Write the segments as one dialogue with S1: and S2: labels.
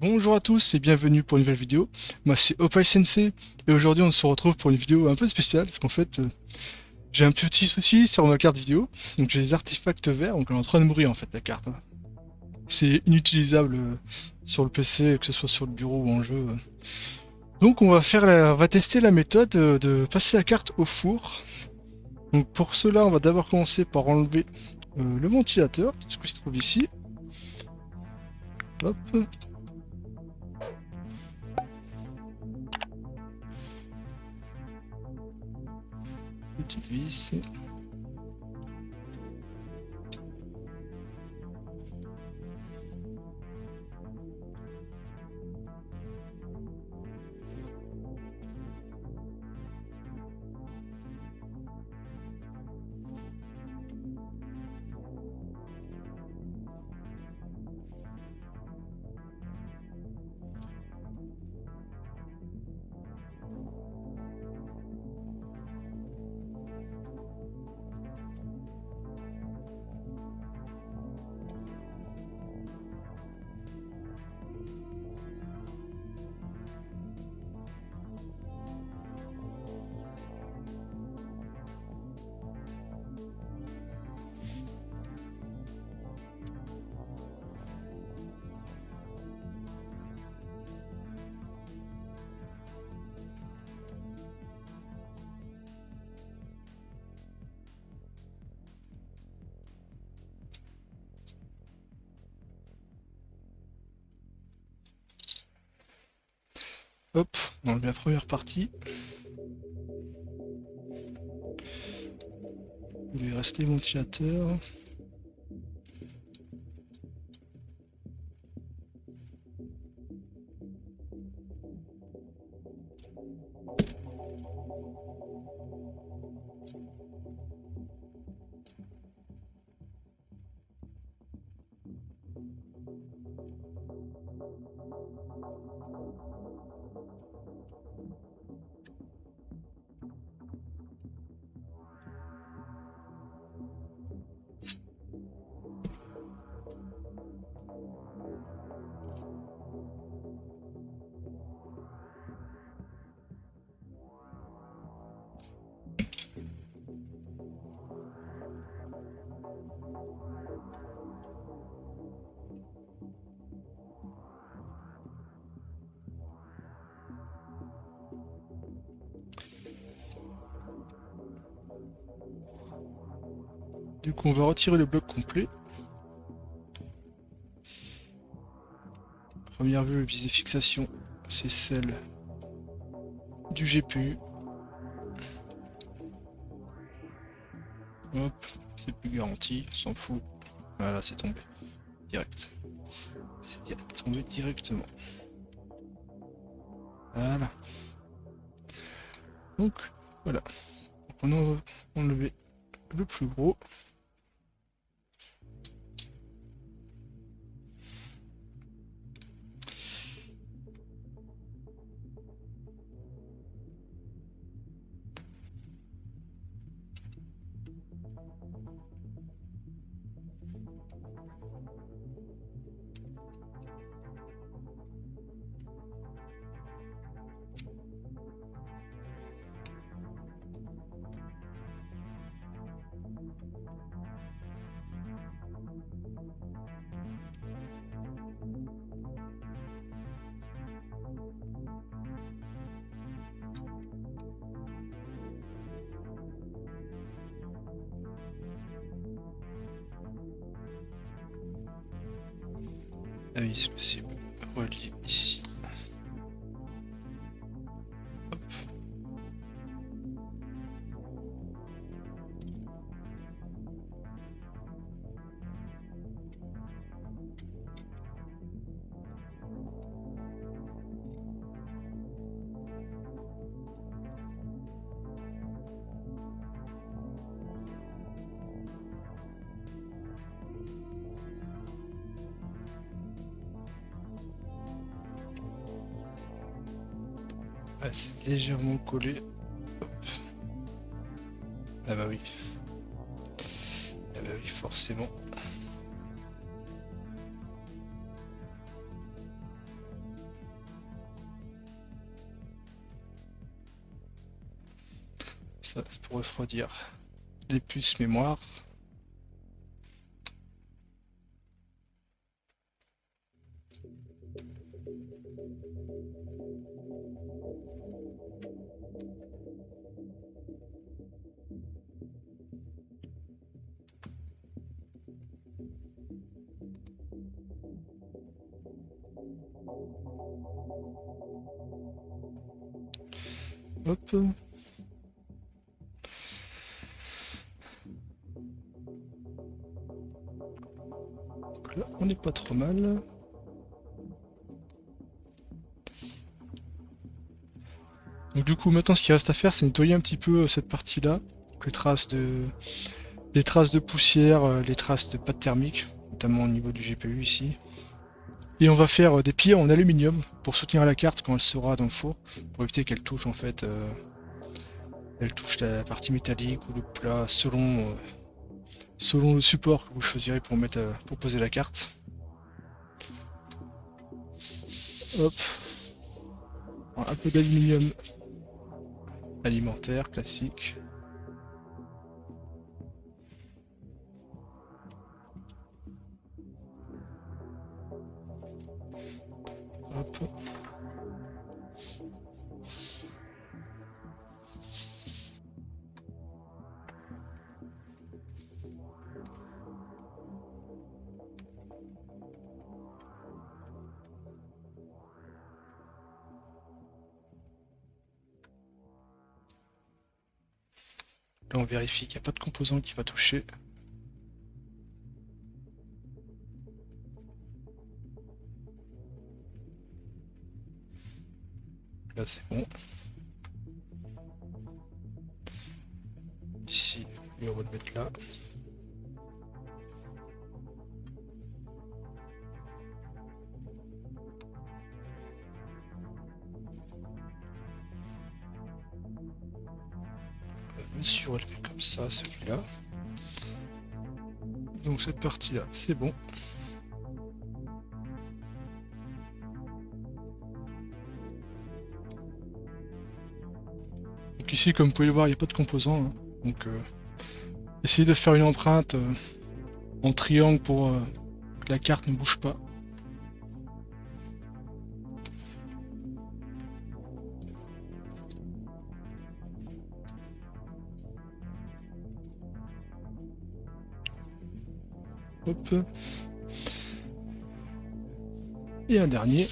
S1: Bonjour à tous et bienvenue pour une nouvelle vidéo. Moi c'est Opal Sensei et aujourd'hui on se retrouve pour une vidéo un peu spéciale parce qu'en fait j'ai un petit souci sur ma carte vidéo. Donc j'ai des artefacts verts, donc elle est en train de mourir en fait la carte. C'est inutilisable sur le PC, que ce soit sur le bureau ou en jeu. Donc on va tester la méthode de passer la carte au four. Donc pour cela on va d'abord commencer par enlever le ventilateur, ce qui se trouve ici. Hop. Petite vis. Hop, on enlève la première partie. Il lui reste les ventilateurs. Du coup, on va retirer le bloc complet. Première vue, le visée fixation, c'est celle du GPU. Hop, c'est plus garanti, on s'en fout. Voilà, c'est tombé. Direct. Tombé directement. Voilà. Donc, voilà. Donc, on va enlever le plus gros. Ah oui, c'est relié ici. Hop. Ah, c'est légèrement collé. Hop. Ah bah oui. Ah bah oui, forcément. Ça, c'est pour refroidir les puces mémoire. Hop. Donc là, on n'est pas trop mal. Donc du coup, maintenant, ce qu'il reste à faire, c'est nettoyer un petit peu cette partie-là. Les traces de poussière, les traces de pâte thermique, notamment au niveau du GPU ici. Et on va faire des pieds en aluminium pour soutenir la carte quand elle sera dans le four, pour éviter qu'elle touche en fait, elle touche la partie métallique ou le plat selon le support que vous choisirez pour mettre, pour poser la carte. Hop, un peu d'aluminium alimentaire classique. Hop. Là on vérifie qu'il n'y a pas de composant qui va toucher. Là c'est bon. Ici, lui on va le mettre là. Le surélever comme ça, celui-là. Donc cette partie-là, c'est bon. Donc ici, comme vous pouvez le voir, il n'y a pas de composants. Hein. Donc essayez de faire une empreinte en triangle pour que la carte ne bouge pas. Hop. Et un dernier.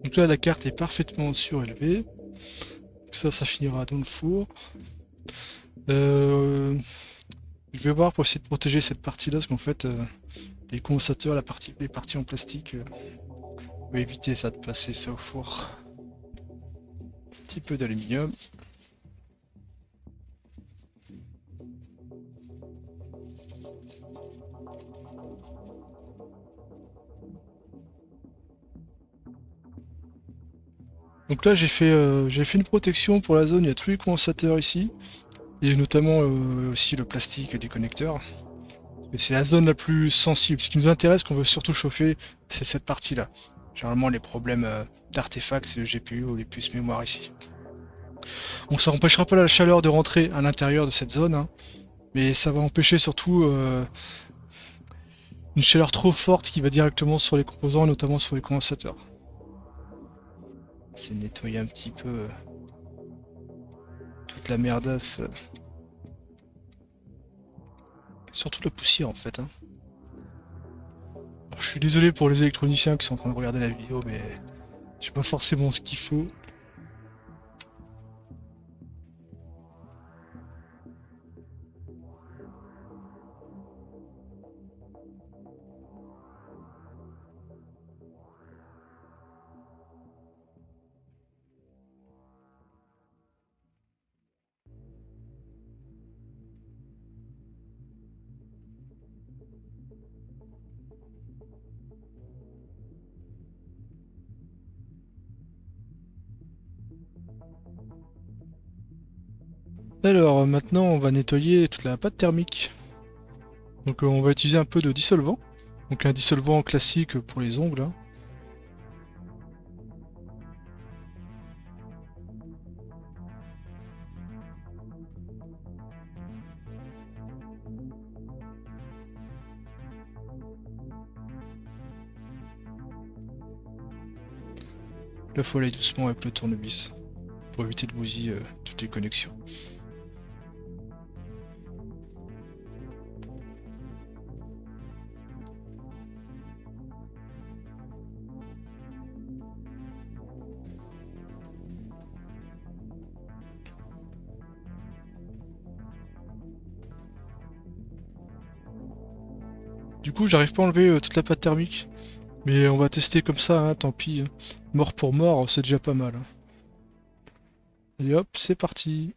S1: Donc là, la carte est parfaitement surélevée. Ça finira dans le four. Je vais voir pour essayer de protéger cette partie-là, parce qu'en fait, les condensateurs, les parties en plastique, on va éviter ça de passer ça au four. Un petit peu d'aluminium. Donc là, j'ai fait une protection pour la zone, il y a tous les condensateurs ici, et notamment aussi le plastique des connecteurs. C'est la zone la plus sensible. Ce qui nous intéresse, qu'on veut surtout chauffer, c'est cette partie-là. Généralement, les problèmes d'artefacts, c'est le GPU ou les puces mémoire ici. Bon, ça n'empêchera pas la chaleur de rentrer à l'intérieur de cette zone, hein, mais ça va empêcher surtout une chaleur trop forte qui va directement sur les composants, notamment sur les condensateurs. C'est nettoyer un petit peu toute la merdasse. Surtout la poussière en fait. Hein. Alors, je suis désolé pour les électroniciens qui sont en train de regarder la vidéo, mais j'ai pas forcément ce qu'il faut. Alors maintenant on va nettoyer toute la pâte thermique. Donc on va utiliser un peu de dissolvant. Donc un dissolvant classique pour les ongles, hein. Là faut aller doucement avec le tournevis pour éviter de bousiller toutes les connexions. Du coup j'arrive pas à enlever toute la pâte thermique. Mais on va tester comme ça, hein, tant pis. Mort pour mort, c'est déjà pas mal. Et hop, c'est parti.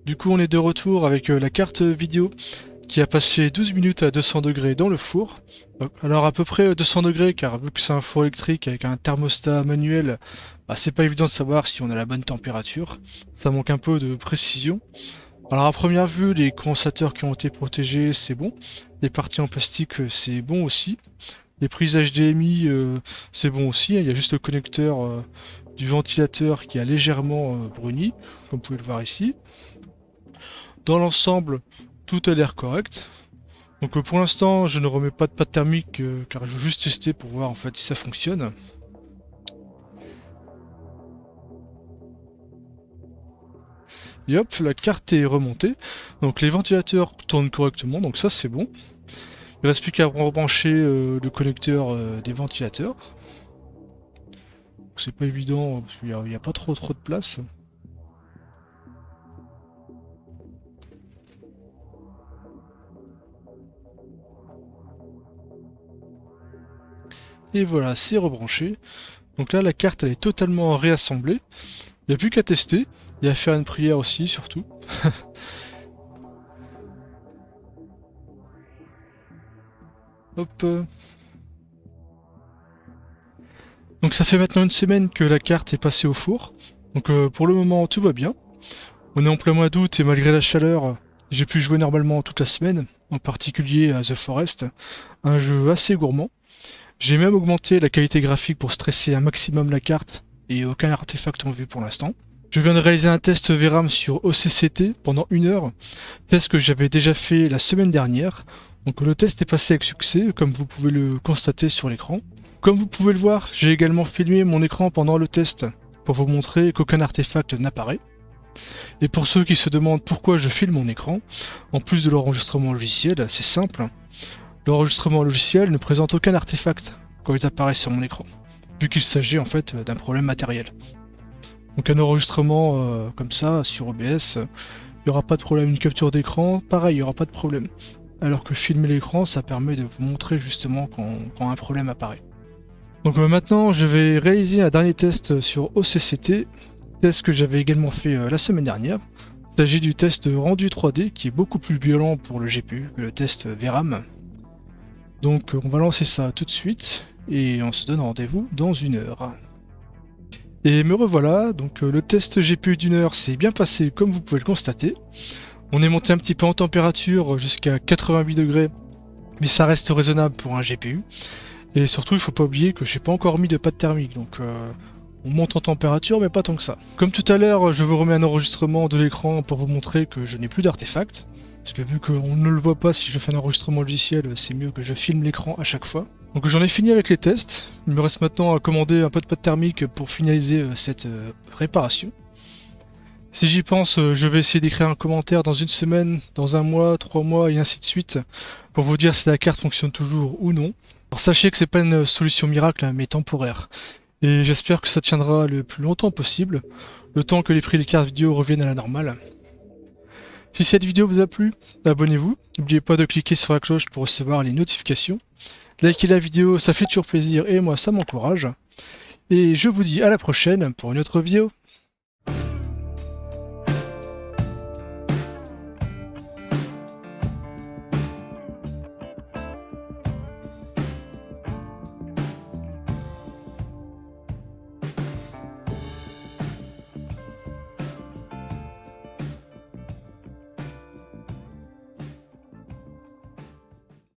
S1: Du coup on est de retour avec la carte vidéo qui a passé 12 minutes à 200 degrés dans le four. Alors à peu près 200 degrés car vu que c'est un four électrique avec un thermostat manuel, bah, c'est pas évident de savoir si on a la bonne température. Ça manque un peu de précision. Alors à première vue les condensateurs qui ont été protégés c'est bon. Les parties en plastique c'est bon aussi. Les prises HDMI c'est bon aussi. Il y a juste le connecteur du ventilateur qui a légèrement bruni, comme vous pouvez le voir ici. Dans l'ensemble, tout a l'air correct. Donc pour l'instant, je ne remets pas de pâte thermique car je veux juste tester pour voir en fait si ça fonctionne. Et hop, la carte est remontée. Donc les ventilateurs tournent correctement, donc ça c'est bon. Il ne reste plus qu'à rebrancher le connecteur des ventilateurs. C'est pas évident parce qu'il n'y a pas trop de place. Et voilà, c'est rebranché. Donc là, la carte elle est totalement réassemblée. Il n'y a plus qu'à tester. Et à faire une prière aussi, surtout. Hop. Donc ça fait maintenant une semaine que la carte est passée au four. Donc pour le moment, tout va bien. On est en plein mois d'août et malgré la chaleur, j'ai pu jouer normalement toute la semaine. En particulier à The Forest, un jeu assez gourmand. J'ai même augmenté la qualité graphique pour stresser un maximum la carte et aucun artefact en vue pour l'instant. Je viens de réaliser un test VRAM sur OCCT pendant 1 heure, test que j'avais déjà fait la semaine dernière. Donc le test est passé avec succès, comme vous pouvez le constater sur l'écran. Comme vous pouvez le voir, j'ai également filmé mon écran pendant le test pour vous montrer qu'aucun artefact n'apparaît. Et pour ceux qui se demandent pourquoi je filme mon écran, en plus de l'enregistrement logiciel, c'est simple. L'enregistrement logiciel ne présente aucun artefact quand il apparaît sur mon écran, vu qu'il s'agit en fait d'un problème matériel. Donc un enregistrement comme ça sur OBS, il n'y aura pas de problème. Une capture d'écran, pareil, il n'y aura pas de problème. Alors que filmer l'écran, ça permet de vous montrer justement quand un problème apparaît. Donc maintenant, je vais réaliser un dernier test sur OCCT, test que j'avais également fait la semaine dernière. Il s'agit du test rendu 3D qui est beaucoup plus violent pour le GPU que le test VRAM. Donc on va lancer ça tout de suite et on se donne rendez-vous dans 1 heure. Et me revoilà, donc le test GPU d'1 heure s'est bien passé comme vous pouvez le constater. On est monté un petit peu en température jusqu'à 88 degrés, mais ça reste raisonnable pour un GPU. Et surtout il faut pas oublier que j'ai pas encore mis de pâte thermique, donc on monte en température mais pas tant que ça. Comme tout à l'heure, je vous remets un enregistrement de l'écran pour vous montrer que je n'ai plus d'artefacts. Parce que vu qu'on ne le voit pas si je fais un enregistrement logiciel, c'est mieux que je filme l'écran à chaque fois. Donc j'en ai fini avec les tests. Il me reste maintenant à commander un peu de pâte thermique pour finaliser cette réparation. Si j'y pense, je vais essayer d'écrire un commentaire dans une semaine, dans un mois, 3 mois et ainsi de suite, pour vous dire si la carte fonctionne toujours ou non. Alors sachez que c'est pas une solution miracle, hein, mais temporaire. Et j'espère que ça tiendra le plus longtemps possible, le temps que les prix des cartes vidéo reviennent à la normale. Si cette vidéo vous a plu, abonnez-vous, n'oubliez pas de cliquer sur la cloche pour recevoir les notifications. Likez la vidéo, ça fait toujours plaisir et moi ça m'encourage. Et je vous dis à la prochaine pour une autre vidéo.